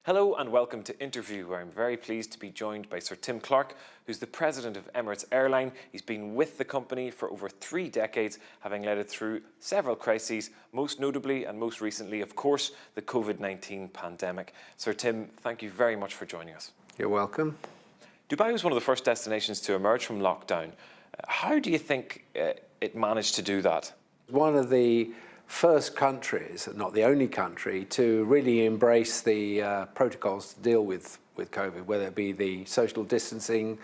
Hello and welcome to Interview, where I'm very pleased to be joined by Sir Tim Clark, who's the President of Emirates Airline. He's been with the company for over 3 decades, having led it through several crises, most notably and most recently, of course, the COVID-19 pandemic. Sir Tim, thank you very much for joining us. You're welcome. Dubai was one of the first destinations to emerge from lockdown. How do you think it managed to do that? One of the first countries, not the only country, to really embrace the protocols to deal with COVID, whether it be the social distancing,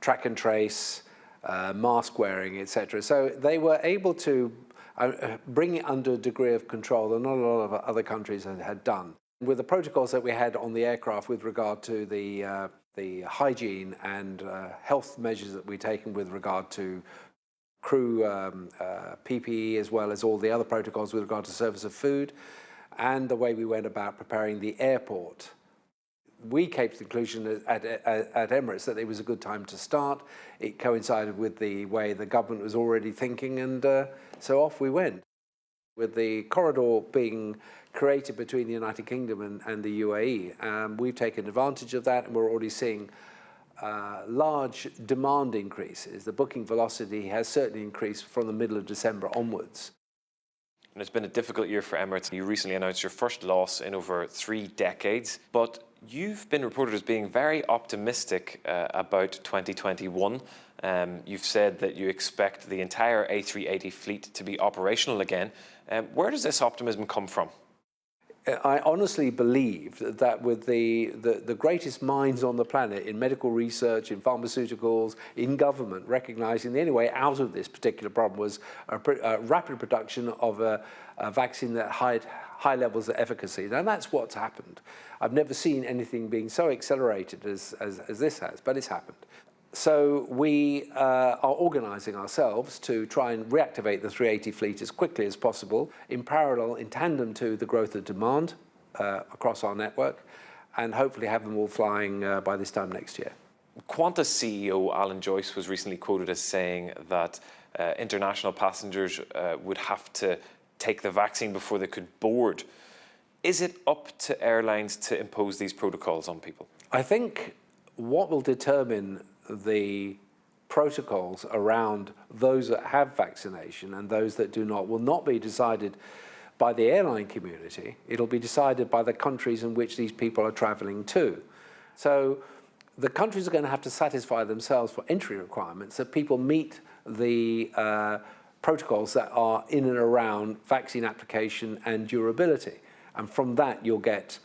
track and trace, mask wearing, etc. So they were able to bring it under a degree of control that not a lot of other countries had done. With the protocols that we had on the aircraft with regard to the hygiene and health measures that we'd taken with regard to crew PPE, as well as all the other protocols with regard to service of food, and the way we went about preparing the airport, we came to the conclusion at Emirates that it was a good time to start. It coincided with the way the government was already thinking, and so off we went. With the corridor being created between the United Kingdom and the UAE, we've taken advantage of that, and we're already seeing large demand increases. The booking velocity has certainly increased from the middle of December onwards. And it's been a difficult year for Emirates. You recently announced your first loss in over 3 decades, but you've been reported as being very optimistic about 2021. You've said that you expect the entire A380 fleet to be operational again. Where does this optimism come from? I honestly believe that with the greatest minds on the planet in medical research, in pharmaceuticals, in government, recognizing the only way out of this particular problem was a rapid production of a vaccine that had high levels of efficacy. Now that's what's happened. I've never seen anything being so accelerated as this has, but it's happened. So we are organising ourselves to try and reactivate the 380 fleet as quickly as possible, in parallel, in tandem to the growth of demand across our network, and hopefully have them all flying by this time next year. Qantas CEO Alan Joyce was recently quoted as saying that international passengers would have to take the vaccine before they could board. Is it up to airlines to impose these protocols on people? I think what will determine the protocols around those that have vaccination and those that do not will not be decided by the airline community. It'll be decided by the countries in which these people are traveling to. So the countries are going to have to satisfy themselves for entry requirements that people meet the protocols that are in and around vaccine application and durability. And from that, you'll get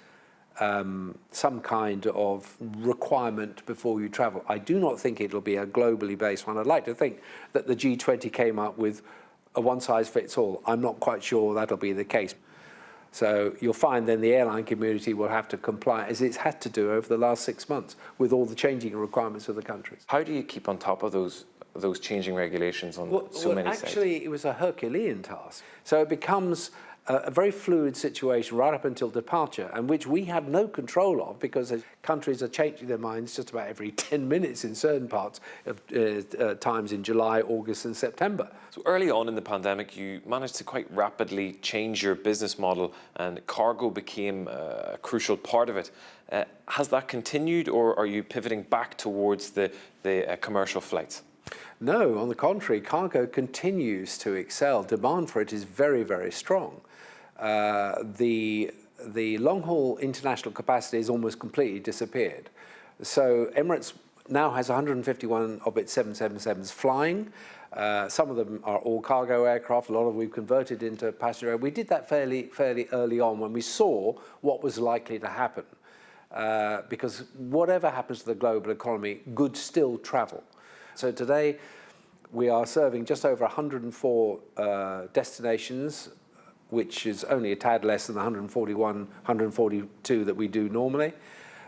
some kind of requirement before you travel. I do not think it'll be a globally based one. I'd like to think that the G20 came up with a one-size-fits-all. I'm not quite sure that'll be the case. So you'll find then the airline community will have to comply, as it's had to do over the last 6 months, with all the changing requirements of the countries. How do you keep on top of those changing regulations on so many sides? Actually, it was a Herculean task. So it becomes a very fluid situation right up until departure, and which we have no control of because countries are changing their minds just about every 10 minutes in certain parts of times in July, August and September. So early on in the pandemic, you managed to quite rapidly change your business model, and cargo became a crucial part of it. Has that continued, or are you pivoting back towards the commercial flights? No, on the contrary, cargo continues to excel. Demand for it is very, very strong. The long-haul international capacity has almost completely disappeared. So Emirates now has 151 of its 777s flying. Some of them are all cargo aircraft. A lot of them we've converted into passenger air. We did that fairly early on when we saw what was likely to happen. Because whatever happens to the global economy, goods still travel. So today we are serving just over 104 destinations, which is only a tad less than the 141, 142 that we do normally.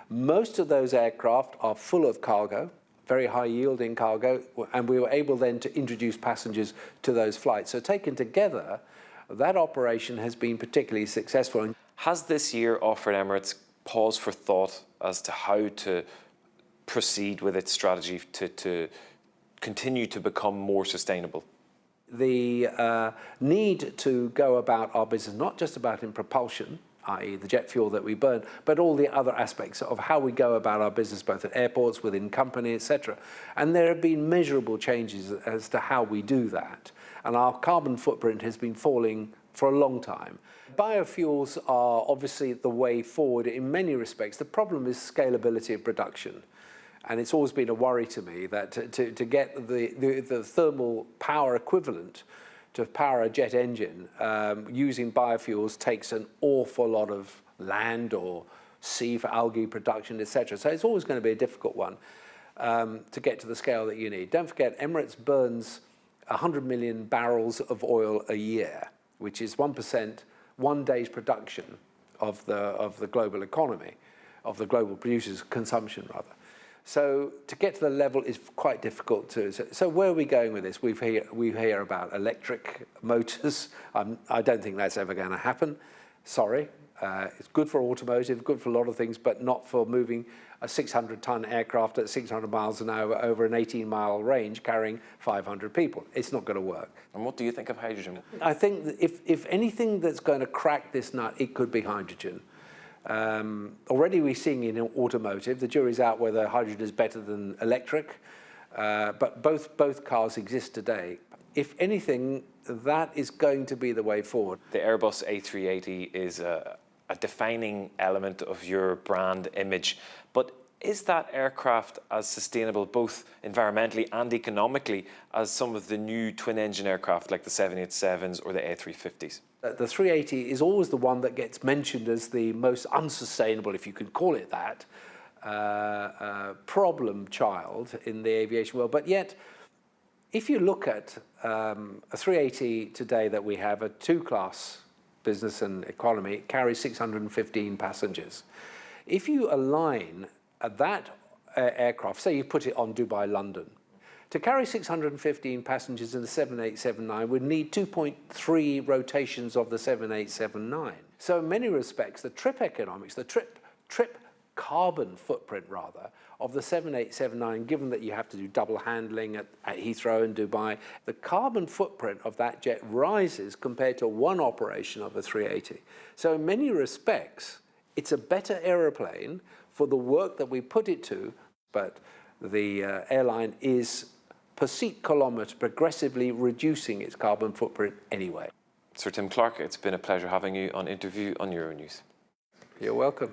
Most of those aircraft are full of cargo, very high yielding cargo, and we were able then to introduce passengers to those flights. So taken together, that operation has been particularly successful. Has this year offered Emirates pause for thought as to how to proceed with its strategy to continue to become more sustainable? The need to go about our business, not just about in propulsion, i.e. the jet fuel that we burn, but all the other aspects of how we go about our business, both at airports, within company, etc. And there have been measurable changes as to how we do that. And our carbon footprint has been falling for a long time. Biofuels are obviously the way forward in many respects. The problem is scalability of production. And it's always been a worry to me that to get the thermal power equivalent to power a jet engine using biofuels takes an awful lot of land or sea for algae production, etc. So it's always going to be a difficult one to get to the scale that you need. Don't forget, Emirates burns 100 million barrels of oil a year, which is 1%, 1 day's production of the global economy, of the global producers' consumption, rather. So to get to the level is quite difficult to. So where are we going with this? We hear about electric motors. I don't think that's ever going to happen. Sorry. It's good for automotive, good for a lot of things, but not for moving a 600-ton aircraft at 600 miles an hour over an 18-mile range carrying 500 people. It's not going to work. And what do you think of hydrogen? I think that if anything that's going to crack this nut, it could be hydrogen. Already we're seeing in automotive, the jury's out whether hydrogen is better than electric, but both cars exist today. If anything, that is going to be the way forward. The Airbus A380 is a defining element of your brand image, but is that aircraft as sustainable both environmentally and economically as some of the new twin-engine aircraft like the 787s or the A350s? The 380 is always the one that gets mentioned as the most unsustainable, if you could call it that, problem child in the aviation world. But yet, if you look at a 380 today that we have, a two-class business and economy, it carries 615 passengers. If you align that aircraft, say you put it on Dubai, London, to carry 615 passengers in the 787-9 would need 2.3 rotations of the 787-9. So in many respects, the trip economics, the trip carbon footprint rather, of the 787-9, given that you have to do double handling at Heathrow and Dubai, the carbon footprint of that jet rises compared to one operation of the 380. So in many respects, it's a better aeroplane for the work that we put it to, but the airline is per seat kilometre progressively reducing its carbon footprint anyway. Sir Tim Clark, it's been a pleasure having you on Interview on Euronews. You're welcome.